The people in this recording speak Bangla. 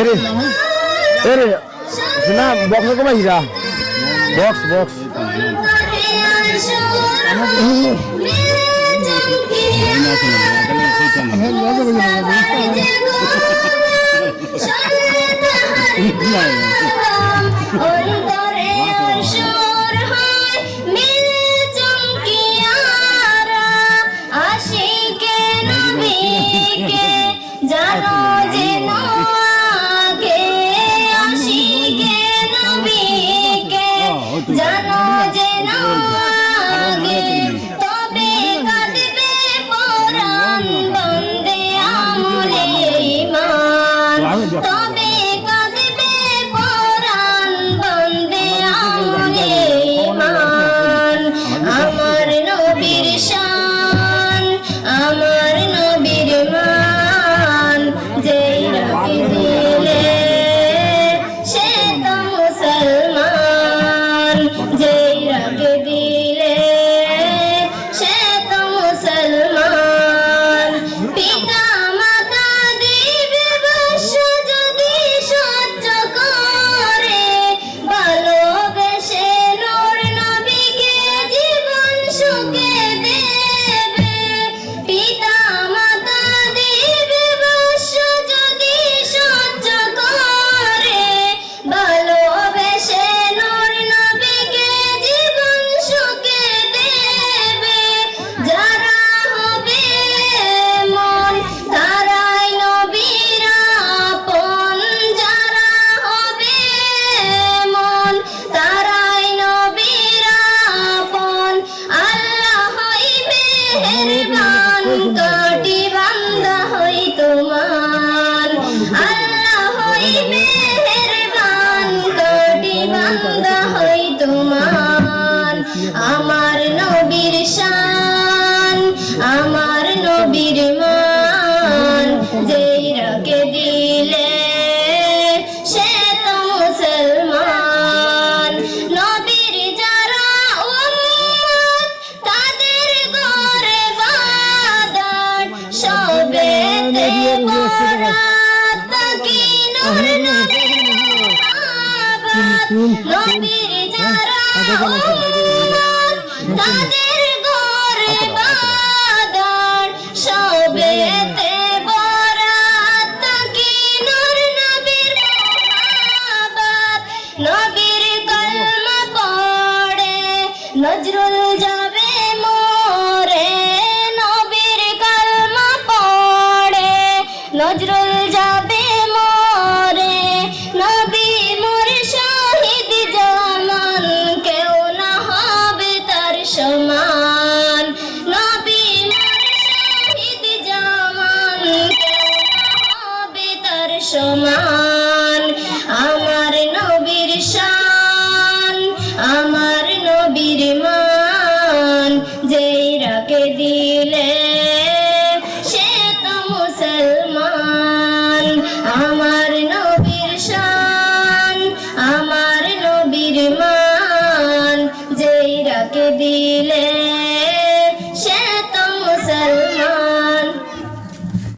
এরে এরে না বক্স কমাই হিরা বক্স বক্স জানো যে নগে আশিকে নবীকে জানো যে নগে তবে কাঁদবে পরাণ বন্দে আমলে ঈমান তবে কাঁদবে পরাণ বন্দে আমলে ঈমান আমার নবীর শান আমার নবীর মান যেই রাখে দিলে সে তো মুসলমান যেই রাখে দিলে সে তো মুসলমান পিতা মাতা দিবে বর্ষ যদি সহ্য করে ভালোবেসে নূর নবীকে জীবন সুখে দেবে পিতা মাতা দিবে বর্ষ যদি সহ্য করে ভালোবেসে নূর নবীকে জীবন সুখে দেবে যারা হবে মন তারাই নবীর আপন যারা হবে মন তারাই নবীর আপন আল্লাহ হইবে মেহেরবান কোটি বান্দা হই তোমার আল্লাহ হইবে মেহেরবান কোটি বান্দা হই তোমার আমার নবীর শান আমার নবীর মান যেই রাখে দিলে সে তো মুসলমান নবীর যারা উম্মত তাদের ঘরে বাদাত সবেতে বরাত কি নূর নবীর মহাব্বত নবীর যারা উম্মত তাদের ঘরে বাদাত সবেতে বরাত কি নূর নবীর মহাব্বত নবীর কলমা পড়ে নজরুল যাবে মোরে নবীর কলমা পড়ে নজরুল যাবে মোরে নবী মোর শহীদ জামান কেউ না হবে তার সমান নবী মোর শহীদ জামান কেউ না হবে তার সমান